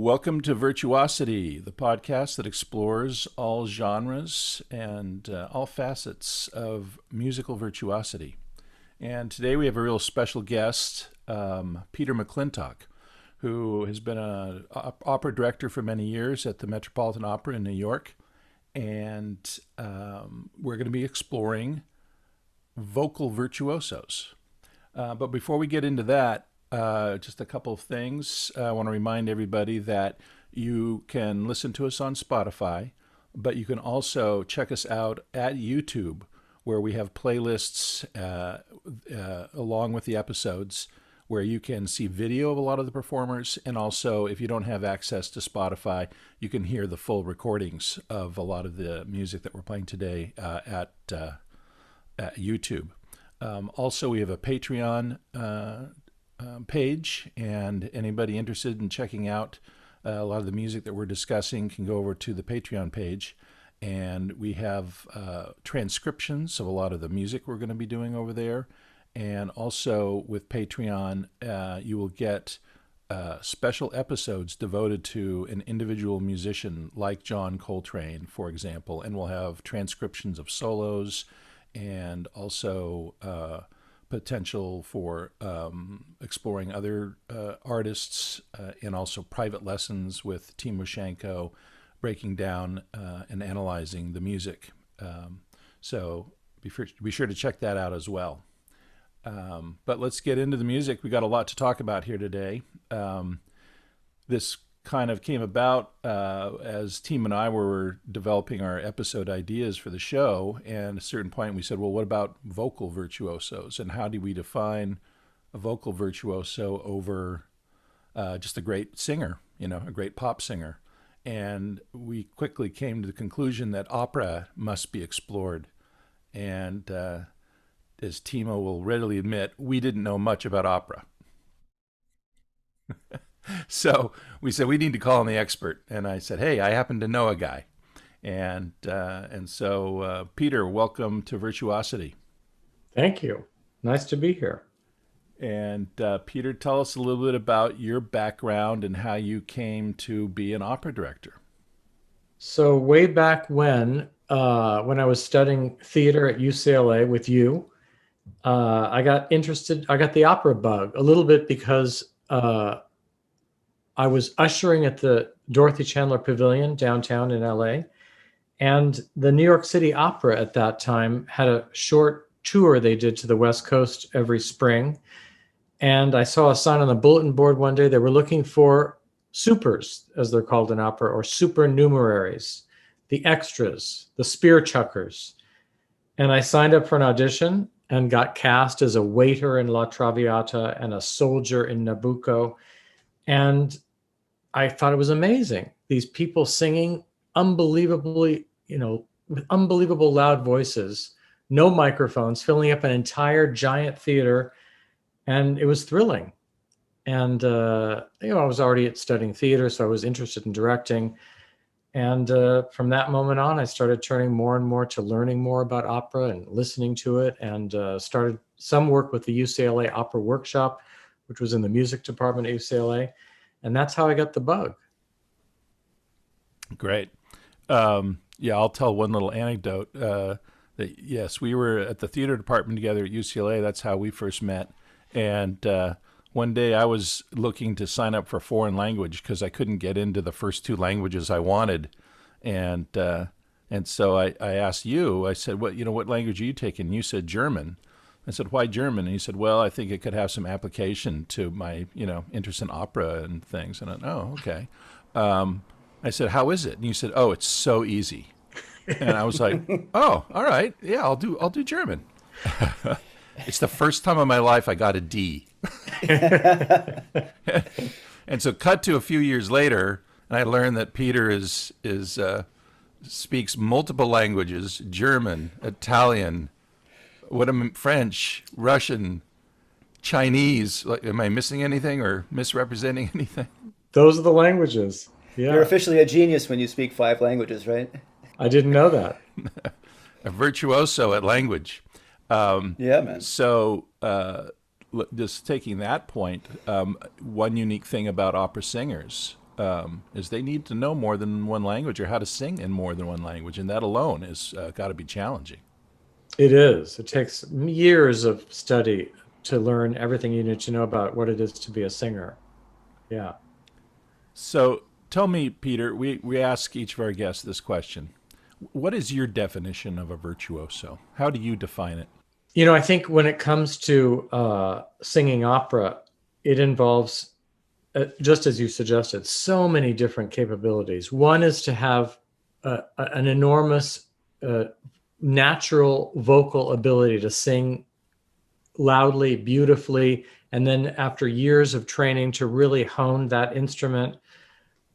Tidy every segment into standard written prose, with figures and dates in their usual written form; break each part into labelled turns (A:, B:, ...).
A: Welcome to Virtuosity, the podcast that explores all genres and all facets of musical virtuosity. And today we have a real special guest, Peter McClintock, who has been an opera director for many years at the Metropolitan Opera in New York. And we're going to be exploring vocal virtuosos. But before we get into that, just a couple of things. I want to remind everybody that you can listen to us on Spotify, but you can also check us out at YouTube, where we have playlists along with the episodes, where you can see video of a lot of the performers. And also, if you don't have access to Spotify, you can hear the full recordings of a lot of the music that we're playing today at YouTube. Also, we have a Patreon page, and anybody interested in checking out a lot of the music that we're discussing can go over to the Patreon page, and we have transcriptions of a lot of the music we're going to be doing over there. And also with Patreon, you will get special episodes devoted to an individual musician like John Coltrane, for example, and we'll have transcriptions of solos and also potential for exploring other artists and also private lessons with Timoshenko, breaking down and analyzing the music. So be sure to check that out as well. But let's get into the music. We got a lot to talk about here today. This kind of came about as Tim and I were developing our episode ideas for the show, and at a certain point we said, well, what about vocal virtuosos, and how do we define a vocal virtuoso over just a great singer, a great pop singer? And we quickly came to the conclusion that opera must be explored. And as Timo will readily admit, we didn't know much about opera. So we said, we need to call on the expert. And I said, hey, I happen to know a guy. And so, Peter, welcome to Virtuosity.
B: Thank you. Nice to be here.
A: And Peter, tell us a little bit about your background and how you came to be an opera director.
B: So way back when I was studying theater at UCLA with you, I got the opera bug a little bit because I was ushering at the Dorothy Chandler Pavilion downtown in LA, and the New York City Opera at that time had a short tour they did to the West Coast every spring. And I saw a sign on the bulletin board one day. They were looking for supers, as they're called in opera, or supernumeraries, the extras, the spear chuckers. And I signed up for an audition and got cast as a waiter in La Traviata and a soldier in Nabucco. And I thought it was amazing. These people singing unbelievably, with unbelievable loud voices, no microphones, filling up an entire giant theater. And it was thrilling. And, I was already studying theater, so I was interested in directing. And from that moment on, I started turning more and more to learning more about opera and listening to it, and started some work with the UCLA Opera Workshop, which was in the music department at UCLA. And that's how I got the bug.
A: Great. I'll tell one little anecdote. That yes, we were at the theater department together at UCLA. That's how we first met. And one day I was looking to sign up for foreign language because I couldn't get into the first two languages I wanted. And so I asked you, I said, what language are you taking? You said German. I said, why German? And he said, well, I think it could have some application to my, interest in opera and things. And I said, oh, okay. I said, how is it? And you said, oh, it's so easy. And I was like, oh, all right. Yeah, I'll do German. It's the first time in my life I got a D. And so cut to a few years later, and I learned that Peter speaks multiple languages: German, Italian, French, Russian, Chinese. Am I missing anything or misrepresenting anything?
B: Those are the languages. Yeah.
C: You're officially a genius when you speak 5 languages, right?
B: I didn't know that.
A: A virtuoso at language.
C: Yeah, man.
A: So just taking that point, one unique thing about opera singers is they need to know more than one language or how to sing in more than one language, and that alone is got to be challenging.
B: It is. It takes years of study to learn everything you need to know about what it is to be a singer. Yeah.
A: So tell me, Peter, we ask each of our guests this question. What is your definition of a virtuoso? How do you define it?
B: I think when it comes to singing opera, it involves, just as you suggested, so many different capabilities. One is to have an enormous natural vocal ability to sing loudly, beautifully, and then after years of training to really hone that instrument.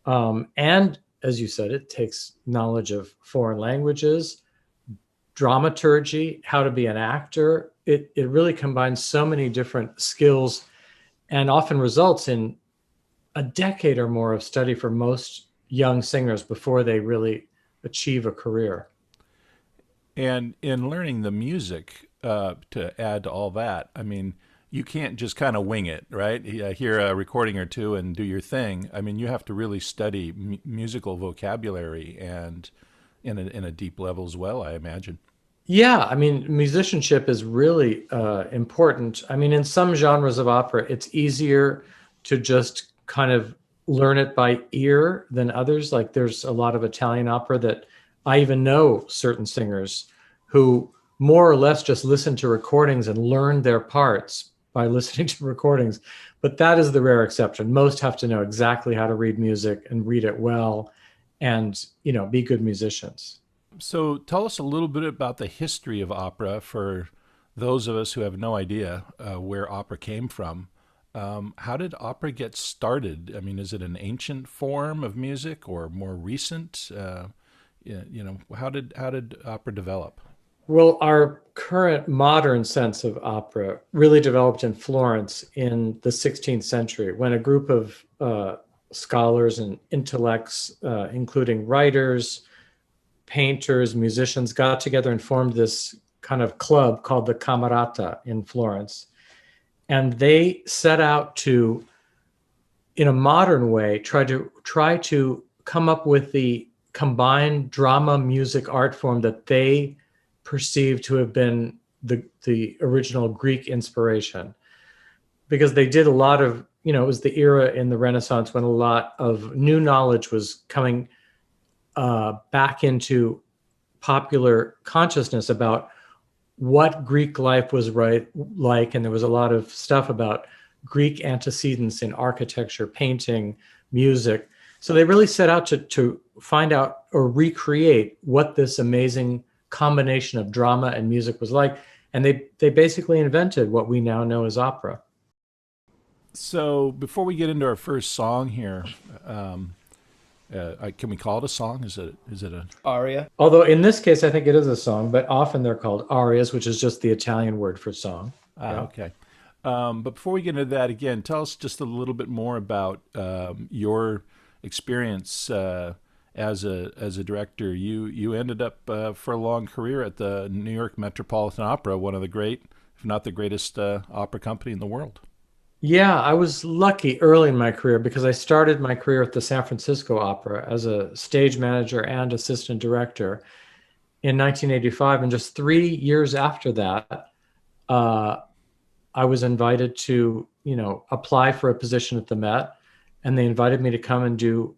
B: And as you said, it takes knowledge of foreign languages, dramaturgy, how to be an actor. It really combines so many different skills and often results in a decade or more of study for most young singers before they really achieve a career.
A: And in learning the music, to add to all that, I mean, you can't just kind of wing it, right? Hear a recording or two and do your thing. I mean, you have to really study musical vocabulary and in a deep level as well, I imagine.
B: Yeah, I mean, musicianship is really important. I mean, in some genres of opera, it's easier to just kind of learn it by ear than others. Like there's a lot of Italian opera that I even know certain singers who more or less just listen to recordings and learn their parts by listening to recordings. But that is the rare exception. Most have to know exactly how to read music and read it well and, be good musicians.
A: So tell us a little bit about the history of opera for those of us who have no idea where opera came from. How did opera get started? I mean, is it an ancient form of music or more recent? How did opera develop?
B: Well, our current modern sense of opera really developed in Florence in the 16th century when a group of scholars and intellects, including writers, painters, musicians, got together and formed this kind of club called the Camerata in Florence. And they set out to, in a modern way, try to come up with the combined drama, music, art form that they perceived to have been the original Greek inspiration. Because they did a lot of, it was the era in the Renaissance when a lot of new knowledge was coming back into popular consciousness about what Greek life was like. And there was a lot of stuff about Greek antecedents in architecture, painting, music. So they really set out to find out or recreate what this amazing combination of drama and music was like. And they basically invented what we now know as opera.
A: So before we get into our first song here, can we call it a song? Is it an
C: aria?
B: Although in this case, I think it is a song, but often they're called arias, which is just the Italian word for song.
A: Okay. But before we get into that again, tell us just a little bit more about your experience as a director. You ended up for a long career at the New York Metropolitan Opera, one of the great, if not the greatest, opera company in the world.
B: Yeah, I was lucky early in my career because I started my career at the San Francisco Opera as a stage manager and assistant director in 1985. And just 3 years after that, I was invited to, apply for a position at the Met. And they invited me to come and do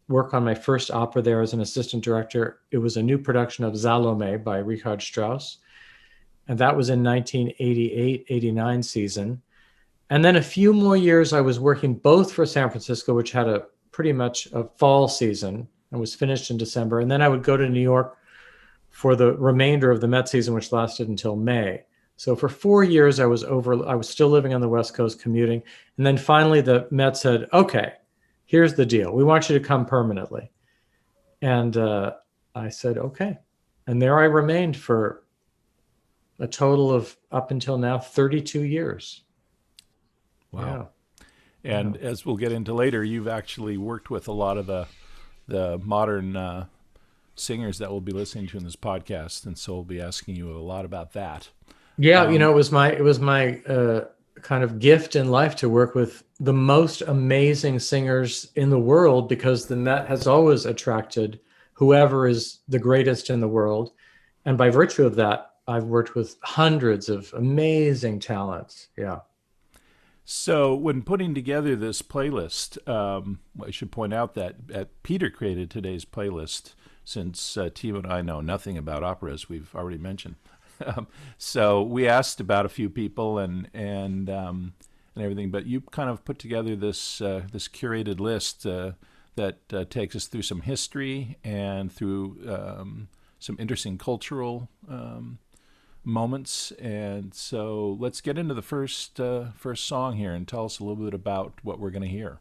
B: work on my first opera there as an assistant director. It was a new production of Salome by Richard Strauss. And that was in 1988-89 season. And then a few more years, I was working both for San Francisco, which had a pretty much a fall season and was finished in December. And then I would go to New York for the remainder of the Met season, which lasted until May. So for 4 years, I was still living on the West Coast commuting. And then finally the Met said, okay, here's the deal. We want you to come permanently. And I said, okay. And there I remained for a total of, up until now, 32 years.
A: Wow. Yeah. And as we'll get into later, you've actually worked with a lot of the modern singers that we'll be listening to in this podcast. And so we'll be asking you a lot about that.
B: Yeah, it was my kind of gift in life to work with the most amazing singers in the world, because the Met has always attracted whoever is the greatest in the world. And by virtue of that, I've worked with hundreds of amazing talents. Yeah.
A: So when putting together this playlist, I should point out that Peter created today's playlist, since Timo and I know nothing about opera, as we've already mentioned. So we asked about a few people and everything, but you kind of put together this this curated list that takes us through some history and through some interesting cultural moments. And so let's get into the first song here and tell us a little bit about what we're going to hear.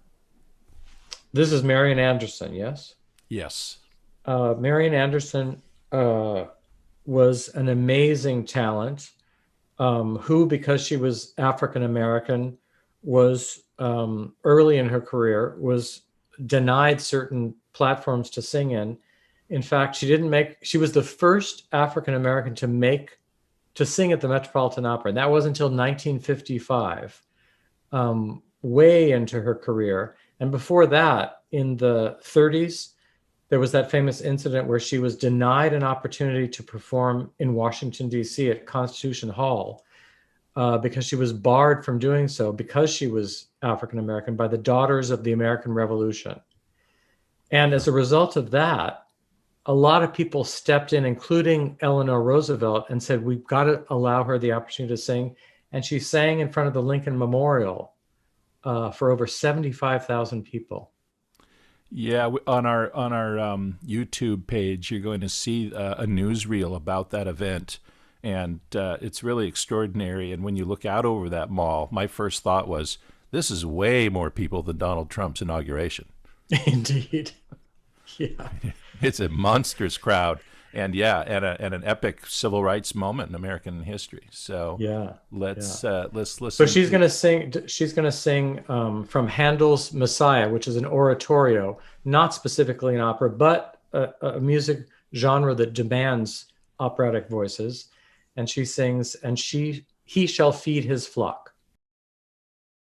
B: This is Marian Anderson, yes?
A: Yes.
B: Marian Anderson was an amazing talent who, because she was African American, was early in her career, was denied certain platforms to sing in. In fact, she was the first African American to sing at the Metropolitan Opera. And that was until 1955, way into her career. And before that, in the 30s, there was that famous incident where she was denied an opportunity to perform in Washington, D.C. at Constitution Hall because she was barred from doing so because she was African American by the Daughters of the American Revolution. And as a result of that, a lot of people stepped in, including Eleanor Roosevelt, and said, we've got to allow her the opportunity to sing. And she sang in front of the Lincoln Memorial for over 75,000 people.
A: Yeah, on our YouTube page, you're going to see a newsreel about that event, and it's really extraordinary. And when you look out over that mall, my first thought was, this is way more people than Donald Trump's inauguration.
B: Indeed. Yeah.
A: It's a monstrous crowd, and and an epic civil rights moment in American history. So let's listen.
B: So she's going to sing. She's going to sing from Handel's Messiah, which is an oratorio, not specifically an opera, but a music genre that demands operatic voices. And she sings, and he shall feed his flock.